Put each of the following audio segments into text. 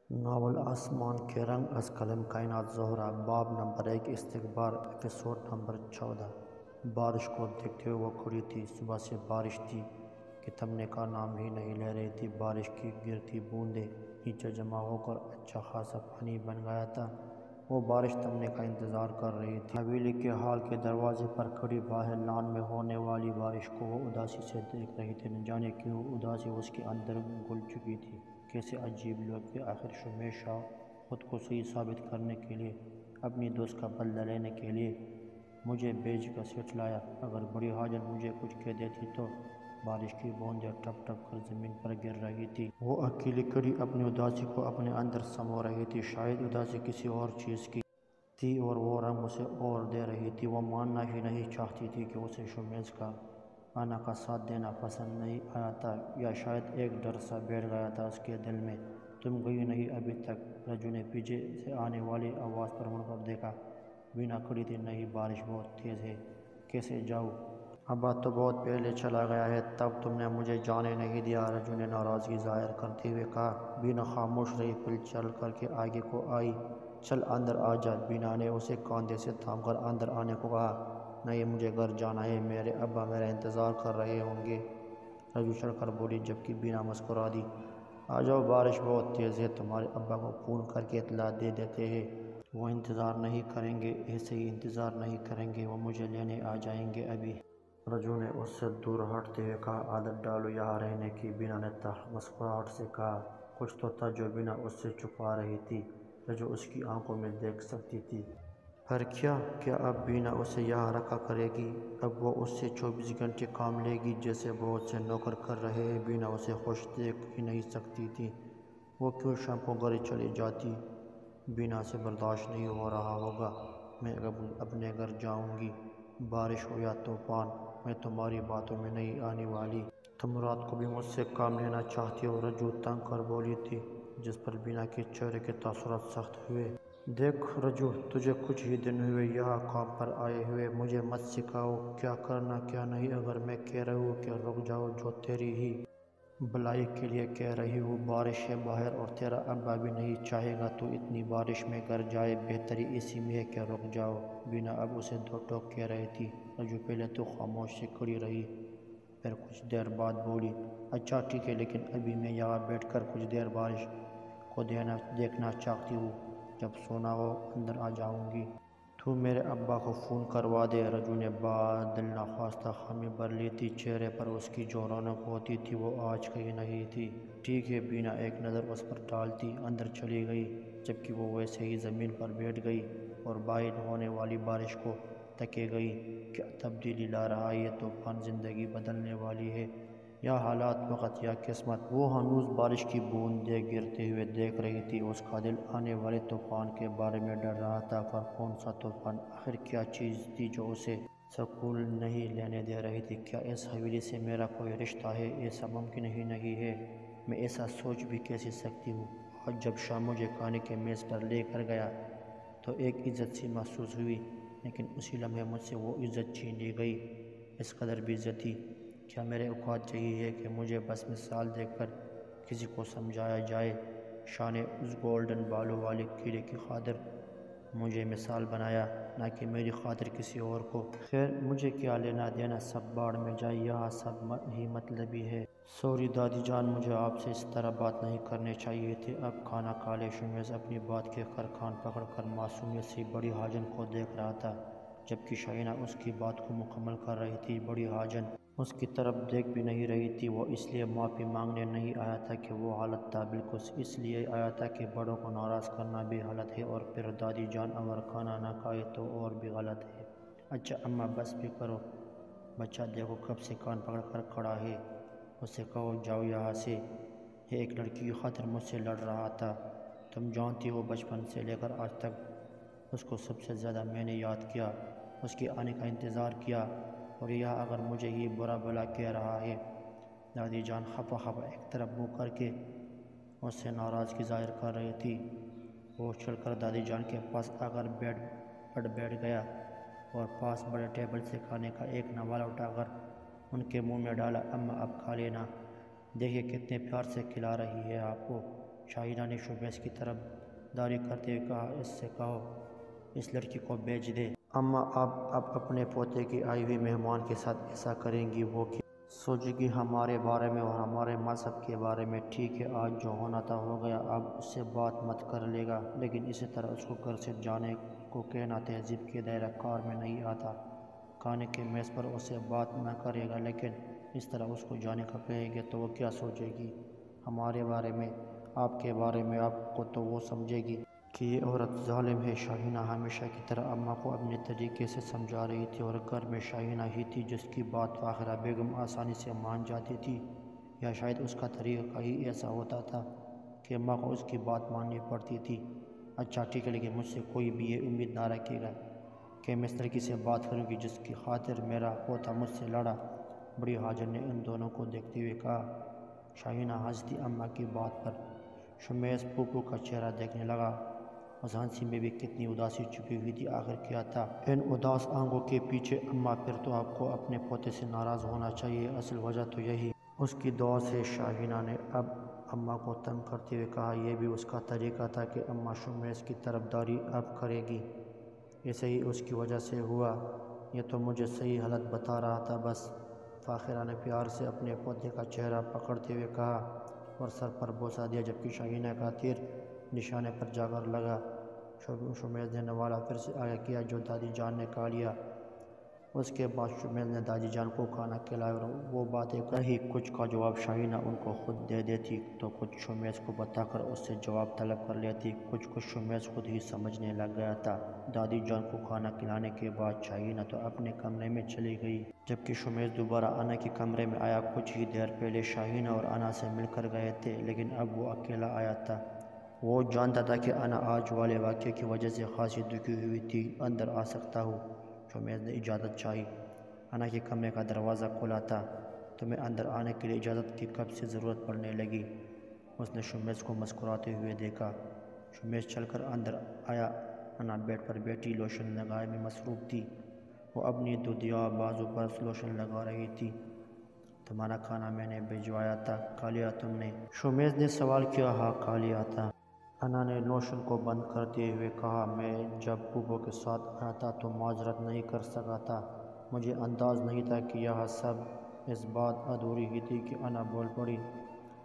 Novel آسمان کے رنگ از قلم کائنات زہرا باب نمبر 1 استقبال ایپیسوڈ نمبر 14۔ بارش کو دیکھتے ہوئے وہ کھڑی تھی۔ صبح سے بارش تھی کہ تھمنے کا نام ہی نہیں لے رہی تھی۔ بارش کی گرتی بوندیں نیچے جمع ہو کر اچھا خاصا پانی بن گیا تھا۔ وہ بارش تھمنے کا انتظار کر رہی تھی۔ حویلی کے ہال کے دروازے پر کھڑی باہر لان میں ہونے والی بارش کو وہ اداسی سے دیکھ رہی تھی۔ نہ جانے کیوں اداسی اس کے اندر گھل چکی تھی۔ کیسے عجیب لوگ کہ آخر ہمیشہ خود کو صحیح ثابت کرنے کے لیے، اپنی دوست کا بدلہ لینے کے لیے مجھے بیچ کر سٹلایا۔ اگر بڑی حاجت مجھے کچھ کہہ دیتی تو۔ بارش کی بوندیں ٹپ ٹپ کر زمین پر گر رہی تھی۔ وہ اکیلی کھڑی اپنی اداسی کو اپنے اندر سمو رہی تھی۔ شاید اداسی کسی اور چیز کی تھی اور وہ رنگ اسے اور دے رہی تھی۔ وہ ماننا ہی نہیں چاہتی تھی کہ اسے شمیز کا آنا کا ساتھ دینا پسند نہیں آیا تھا، یا شاید ایک ڈر سا بیٹھ گیا تھا اس کے دل میں۔ تم گئی نہیں ابھی تک؟ رجو نے پیچھے سے آنے والی آواز پر مڑ کر دیکھا۔ بینا کھڑی تھی۔ نہیں، بارش بہت تیز ہے، کیسے جاؤں؟ ابا تو بہت پہلے چلا گیا ہے، تب تم نے مجھے جانے نہیں دیا، رجو نے ناراضگی ظاہر کرتے ہوئے کہا۔ بینا خاموش رہی، پھر چل کر کے آگے کو آئی۔ چل اندر آ جا، بینا نے اسے کاندھے سے تھام کر اندر آنے کو کہا۔ نہیں، مجھے گھر جانا ہے، میرے ابا میرا انتظار کر رہے ہوں گے، رجو چڑھ کر بولی، جبکہ بینا مسکرا دی۔ آ جاؤ، بارش بہت تیز ہے، تمہارے ابا کو فون کر کے اطلاع دے دیتے ہیں، وہ انتظار نہیں کریں گے، ایسے ہی انتظار نہیں کریں گے، وہ مجھے لینے آ جائیں گے ابھی، رجو نے اس سے دور ہٹتے ہوئے کہا۔ عادت ڈالو یہاں رہنے کی، بینا نے تلخ مسکراہٹ سے کہا۔ کچھ تو تھا جو بینا اس سے چھپا رہی تھی، رجو اس کی آنکھوں میں دیکھ سکتی تھی۔ پر کیا اب بینا اسے یہاں رکھا کرے گی؟ اب وہ اس سے 24 گھنٹے کام لے گی جیسے بہت سے نوکر کر رہے ہیں؟ بینا اسے خوش دیکھ ہی نہیں سکتی تھی۔ وہ کیوں شام کو گھر چلی جاتی؟ بینا سے برداشت نہیں ہو رہا ہوگا۔ میں اپنے گھر جاؤں گی، بارش ہو یا طوفان، میں تمہاری باتوں میں نہیں آنے والی۔ تم رات کو بھی مجھ سے کام لینا چاہتی ہو، رجو تنگ کر بولی تھی، جس پر بینا کے چہرے کے تاثرات سخت ہوئے۔ دیکھ رجو، تجھے کچھ ہی دن ہوئے یہاں کام پر آئے ہوئے، مجھے مت سکھاؤ کیا کرنا کیا نہیں۔ اگر میں کہہ رہی ہوں کہ رک جاؤ، جو تیری ہی بھلائی کے لیے کہہ رہی ہوں، بارش ہے باہر اور تیرا ابا بھی نہیں چاہے گا تو اتنی بارش میں گھر جائے، بہتری اسی میں ہے کہ رک جاؤ۔ بینا اب اسے دو ٹوک کہہ رہی تھی۔ رجو پہلے تو خاموش سے کھڑی رہی، پھر کچھ دیر بعد بولی، اچھا ٹھیک ہے، لیکن ابھی میں یہاں بیٹھ کر کچھ دیر بارش کو دیکھنا چاہتی ہوں، جب سونا ہو اندر آ جاؤں گی۔ تو میرے ابا کو فون کروا دے، رجو نے بات دل نخواستہ خامی بھر لی تھی۔ چہرے پر اس کی جو رونق ہوتی تھی وہ آج کہیں نہیں تھی۔ ٹھیک ہے، بینا ایک نظر اس پر ڈالتی اندر چلی گئی، جبکہ وہ ویسے ہی زمین پر بیٹھ گئی اور باہر ہونے والی بارش کو تکے گئی۔ کیا تبدیلی لا رہا ہے یہ طوفان؟ زندگی بدلنے والی ہے یا حالات، وقت یا قسمت؟ وہ ہنوز بارش کی بوندیں گرتے ہوئے دیکھ رہی تھی۔ اس کا دل آنے والے طوفان کے بارے میں ڈر رہا تھا، پر کون سا طوفان؟ آخر کیا چیز تھی جو اسے سکون نہیں لینے دے رہی تھی؟ کیا اس حویلی سے میرا کوئی رشتہ ہے؟ ایسا ممکن ہی نہیں ہے، میں ایسا سوچ بھی کیسے سکتی ہوں؟ آج جب شام مجھے کھانے کے میز پر لے کر گیا تو ایک عزت سی محسوس ہوئی، لیکن اسی لمحے مجھ سے وہ عزت چھین لی گئی۔ اس قدر بے عزتی! کیا میرے اوقات یہی ہے کہ مجھے بس مثال دے کر کسی کو سمجھایا جائے؟ شاہ نے اس گولڈن بالوں والے کیڑے کی خاطر مجھے مثال بنایا، نہ کہ میری خاطر کسی اور کو۔ خیر، مجھے کیا لینا دینا، سب باڑ میں جائے، یہاں سب ہی مطلبی ہے۔ سوری دادی جان، مجھے آپ سے اس طرح بات نہیں کرنی چاہیے تھی۔ اب کھانا کھا لے۔ شمیز اپنی بات کہہ کر کان پکڑ کر معصومیت سے بڑی حاجن کو دیکھ رہا تھا، جبکہ شائنہ اس کی بات کو مکمل کر رہی تھی۔ بڑی حاجن اس کی طرف دیکھ بھی نہیں رہی تھی۔ وہ اس لیے معافی مانگنے نہیں آیا تھا کہ وہ غلط تھا، بلکہ اس لیے آیا تھا کہ بڑوں کو ناراض کرنا بھی غلط ہے، اور پھر دادی جان اگر کھانا نہ کھائے تو اور بھی غلط ہے۔ اچھا اماں، بس بھی کرو، بچہ دیکھو کب سے کان پکڑ کر کھڑا ہے، اسے کہو جاؤ یہاں سے، یہ ایک لڑکی کی خاطر مجھ سے لڑ رہا تھا۔ تم جانتی ہو بچپن سے لے کر آج تک اس کو سب سے زیادہ میں نے یاد کیا، اس کے آنے کا انتظار کیا، اور یہاں اگر مجھے یہ برا بھلا کہہ رہا ہے۔ دادی جان خفا خفا ایک طرف منہ کر کے اس سے ناراضگی ظاہر کر رہی تھی۔ وہ چل کر دادی جان کے پاس آ کر بیڈ پر بیٹھ گیا اور پاس بڑے ٹیبل سے کھانے کا ایک نوالا اٹھا کر ان کے منہ میں ڈالا۔ اماں اب کھا لینا، دیکھیے کتنے پیار سے کھلا رہی ہے آپ کو۔ شاہینہ نے شمیز کی طرف داری کرتے ہوئے کہا، اس سے کہو اس لڑکی کو بیچ دے۔ اماں اب اپنے پوتے کی آئی ہوئی مہمان کے ساتھ ایسا کریں گی؟ وہ کیا سوچے گی ہمارے بارے میں اور ہمارے مذہب کے بارے میں؟ ٹھیک ہے، آج جو ہونا تھا ہو گیا، اب اس سے بات مت کر لے گا، لیکن اسی طرح اس کو گھر سے جانے کو کہنا تہذیب کے دائرہ کار میں نہیں آتا۔ کھانے کے میز پر اس سے بات نہ کرے گا، لیکن اس طرح اس کو جانے کا کہے گا تو وہ کیا سوچے گی ہمارے بارے میں، آپ کے بارے میں؟ آپ کو تو وہ سمجھے گی کہ یہ عورت ظالم ہے۔ شاہینہ ہمیشہ کی طرح اماں کو اپنے طریقے سے سمجھا رہی تھی، اور گھر میں شاہینہ ہی تھی جس کی بات فاخرہ بیگم آسانی سے مان جاتی تھی، یا شاید اس کا طریقہ ہی ایسا ہوتا تھا کہ اماں کو اس کی بات ماننی پڑتی تھی۔ اچھا ٹھیک ہے، لیکن مجھ سے کوئی بھی یہ امید نہ رکھے گا کہ میں اس لڑکی سے بات کروں گی جس کی خاطر میرا پوتا مجھ سے لڑا۔ بڑی حاجن نے ان دونوں کو دیکھتے ہوئے کہا۔ شاہینہ ہنسی اماں کی بات پر۔ شمیز پھوپھو کا چہرہ دیکھنے لگا، اس ہنسی میں بھی کتنی اداسی چھپی ہوئی تھی۔ آخر کیا تھا ان اداس آنکھوں کے پیچھے؟ اماں پھر تو آپ کو اپنے پوتے سے ناراض ہونا چاہیے، اصل وجہ تو یہی اس کی دوست ہے۔ شاہینہ نے اب اماں کو تنگ کرتے ہوئے کہا، یہ بھی اس کا طریقہ تھا کہ اماں شمیز کی طرف داری اب کرے گی؟ ایسے ہی اس کی وجہ سے ہوا؟ یہ تو مجھے صحیح حالت بتا رہا تھا بس۔ فاخرہ نے پیار سے اپنے پوتے کا چہرہ پکڑتے ہوئے کہا اور سر پر بوسہ دیا، جبکہ شاہینہ کا تیر نشانے پر جا کر لگا۔ شمیز نے نوالہ پھر سے آگے کیا جو دادی جان نے کھا لیا۔ اس کے بعد شمیز نے دادی جان کو کھانا کھلایا اور وہ باتیں کہی۔ کچھ کا جواب شاہینہ ان کو خود دے دیتی تو کچھ شمیز کو بتا کر اس سے جواب طلب کر لیتی۔ کچھ شمیز خود ہی سمجھنے لگ گیا تھا۔ دادی جان کو کھانا کھلانے کے بعد شاہینہ تو اپنے کمرے میں چلی گئی، جبکہ شمیز دوبارہ انا کے کمرے میں آیا۔ کچھ ہی دیر پہلے شاہینہ اور انا سے مل کر گئے تھے، لیکن اب وہ اکیلا آیا تھا۔ وہ جانتا تھا کہ انا آج والے واقعے کی وجہ سے خاصی دکھی ہوئی تھی۔ اندر آ سکتا ہوں؟ شمیز نے اجازت چاہی۔ انا کے کمرے کا دروازہ کھلا تھا۔ تمہیں اندر آنے کے لیے اجازت کی کب سے ضرورت پڑنے لگی؟ اس نے شمیز کو مسکراتے ہوئے دیکھا۔ شمیز چل کر اندر آیا۔ انا بیڈ پر بیٹھی لوشن لگائے میں مصروف تھی۔ وہ اپنی دودھیا بازو پر لوشن لگا رہی تھی۔ تمہارا کھانا میں نے بھجوایا تھا، کھا لیا تم نے؟ شمیز نے سوال کیا۔ ہاں کھا لیا تھا، انا نے لوشن کو بند کرتے ہوئے کہا۔ میں جب پھوپھو کے ساتھ آیا تھا تو معذرت نہیں کر سکا تھا، مجھے انداز نہیں تھا کہ یہ سب۔ اس بات ادھوری ہی تھی کہ انا بول پڑی۔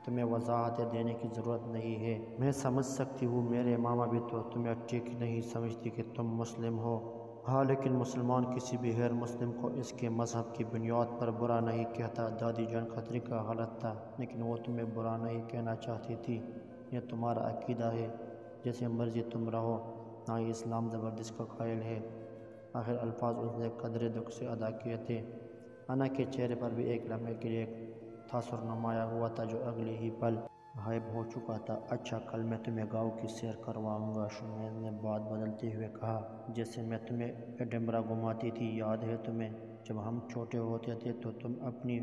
تمہیں وضاحتیں دینے کی ضرورت نہیں ہے، میں سمجھ سکتی ہوں۔ میرے ماما بھی تو تمہیں ٹھیک نہیں سمجھتی کہ تم مسلم ہو۔ ہاں، لیکن مسلمان کسی بھی غیر مسلم کو اس کے مذہب کی بنیاد پر برا نہیں کہتا۔ دادی جان کا طریقہ غلط تھا، لیکن وہ تمہیں برا نہیں کہنا چاہتی تھی۔ یہ تمہارا عقیدہ ہے، جیسے مرضی تم رہو، نہ ہی اسلام زبردستی کا قائل ہے۔ آخر الفاظ اس نے قدرے دکھ سے ادا کیے تھے۔ انا کے چہرے پر بھی ایک لمحے کے لیے تاثر نمایاں ہوا تھا جو اگلے ہی پل غائب ہو چکا تھا۔ اچھا، کل میں تمہیں گاؤں کی سیر کرواؤں گا، شمیز نے بات بدلتے ہوئے کہا۔ جیسے میں تمہیں ایڈنبرا گھماتی تھی، یاد ہے تمہیں؟ جب ہم چھوٹے ہوتے تھے تو تم اپنی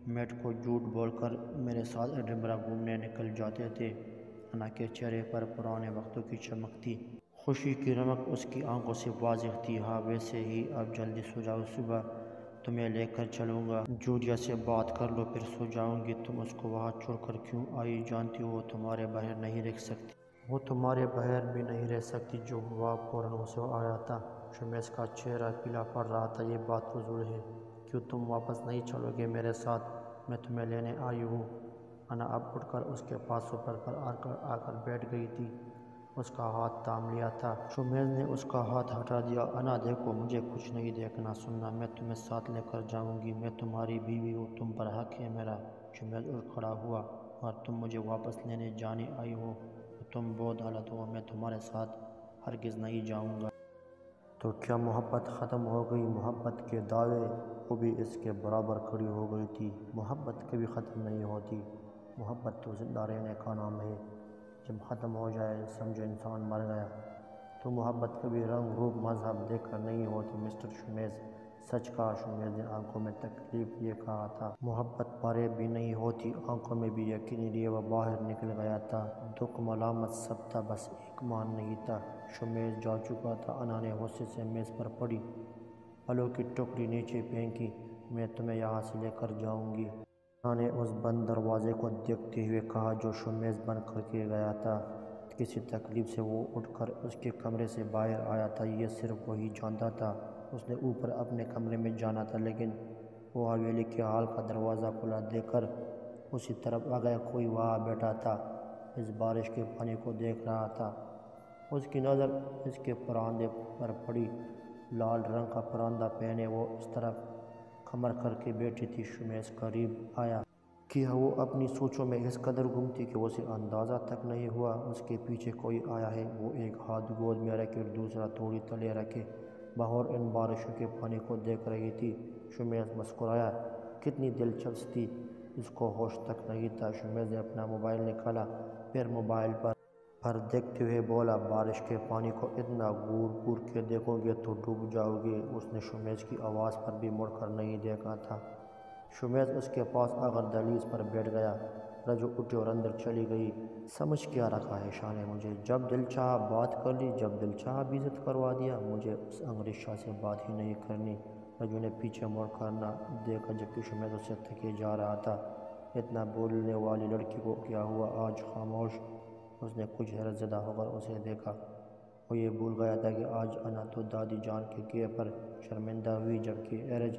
میٹ کو جھوٹ بول کر میرے ساتھ ایڈنبرا گھومنے نکل جاتے تھے۔ انا کے چہرے پر پرانے وقتوں کی چمک تھی، خوشی کی رمق اس کی آنکھوں سے واضح تھی۔ ہاں، ویسے ہی اب جلدی سو جاؤ، صبح تمہیں لے کر چلوں گا۔ جولیا سے بات کر لو، پھر سو جاؤں گی۔ تم اس کو وہاں چھوڑ کر کیوں آئی؟ جانتی ہو وہ تمہارے بغیر نہیں رہ سکتی۔ وہ تمہارے بغیر بھی نہیں رہ سکتی۔ جو ہوا فوراً اسے آیا تھا۔ شمیز کا چہرہ پیلا پڑ رہا تھا۔ یہ بات فضول ہے، کیوں تم واپس نہیں چلو گے میرے ساتھ؟ میں تمہیں لینے آئی ہوں۔ انا اب اٹھ کر اس کے پاس سفر پر آ کر بیٹھ گئی تھی، اس کا ہاتھ تھام لیا تھا۔ شمیز نے اس کا ہاتھ ہٹا دیا۔ انا دیکھو، مجھے کچھ نہیں دیکھنا سننا، میں تمہیں ساتھ لے کر جاؤں گی۔ میں تمہاری بیوی ہوں، تم پر حق ہے میرا۔ شمیز اٹھ کھڑا ہوا۔ اگر تم مجھے واپس لینے جانے آئی ہو تو تم بہت غلط ہو، میں تمہارے ساتھ ہرگز نہیں جاؤں گا۔ تو کیا محبت ختم ہو گئی؟ محبت کے دعوے؟ وہ بھی اس کے برابر کھڑی ہو گئی تھی۔ محبت کبھی ختم نہیں ہوتی، محبت تو زندہ رہنے کا نام ہے۔ جب ختم ہو جائے سمجھو انسان مر گیا۔ تو محبت کبھی رنگ روپ مذہب دیکھ کر نہیں ہوتی مسٹر شمیز۔ سچ کہا، شمیز نے آنکھوں میں تکلیف لیے کہا تھا۔ محبت پرے بھی نہیں ہوتی، آنکھوں میں بھی یقین لیے وہ باہر نکل گیا تھا۔ دکھ ملامت سب تھا، بس ایک مان نہیں تھا۔ شمیز جا چکا تھا۔ انا نے غصے سے میز پر پڑی پھلوں کی ٹوکری نیچے پھینکی۔ میں تمہیں یہاں سے لے کر جاؤں گی۔ نے اس بند دروازے کو دیکھتے ہوئے کہا جو شمیز بند کر کے گیا تھا۔ کسی تکلیف سے وہ اٹھ کر اس کے کمرے سے باہر آیا تھا، یہ صرف وہی جانتا تھا۔ اس نے اوپر اپنے کمرے میں جانا تھا، لیکن وہ حویلی کے ہال کا دروازہ کھلا دیکھ کر اسی طرف آ گیا۔ کوئی وہاں بیٹھا تھا، اس بارش کے پانی کو دیکھ رہا تھا۔ اس کی نظر اس کے پراندے پر پڑی۔ لال رنگ کا پراندہ پہنے وہ اس طرف کمر کر کے بیٹھی تھی۔ شمیز قریب آیا۔ کیا وہ اپنی سوچوں میں اس قدر گم تھی کہ اسے اندازہ تک نہیں ہوا اس کے پیچھے کوئی آیا ہے۔ وہ ایک ہاتھ گود میں رکھے اور دوسرا تھوڑی تلے رکھے بغور ان بارشوں کے پانی کو دیکھ رہی تھی۔ شمیز مسکرایا۔ کتنی دلچسپ تھی، اس کو ہوش تک نہیں تھا۔ شمیز نے اپنا موبائل نکالا، پھر موبائل پر دیکھتے ہوئے بولا، بارش کے پانی کو اتنا گور گور کے دیکھو گے تو ڈوب جاؤ گے۔ اس نے شمیز کی آواز پر بھی مڑ کر نہیں دیکھا تھا۔ شمیز اس کے پاس آ کر دہلیز پر بیٹھ گیا۔ رجو اٹھی اور اندر چلی گئی۔ سمجھ کیا رکھا ہے شاہ نے مجھے؟ جب دل چاہا بات کر لی، جب دل چاہا بیزت کروا دیا۔ مجھے اس انگریز شاہ سے بات ہی نہیں کرنی۔ رجو نے پیچھے مڑ کر نہ دیکھا جبکہ شمیز اسے تھکے جا رہا تھا۔ اتنا بولنے والی لڑکی کو کیا ہوا آج خاموش؟ اس نے کچھ حیرت زدہ ہو کر اسے دیکھا۔ وہ یہ بھول گیا تھا کہ آج انا تو دادی جان کے کیے پر شرمندہ ہوئی جبکہ ایرج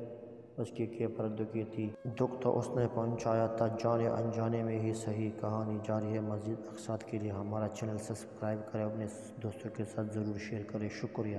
اس کے کیے پر دکھی تھی۔ دکھ تو اس نے پہنچایا تھا، جانے انجانے میں ہی صحیح۔ کہانی جاری ہے۔ مزید اقساط کے لیے ہمارا چینل سبسکرائب کریں، اپنے دوستوں کے ساتھ ضرور شیئر کریں۔ شکریہ۔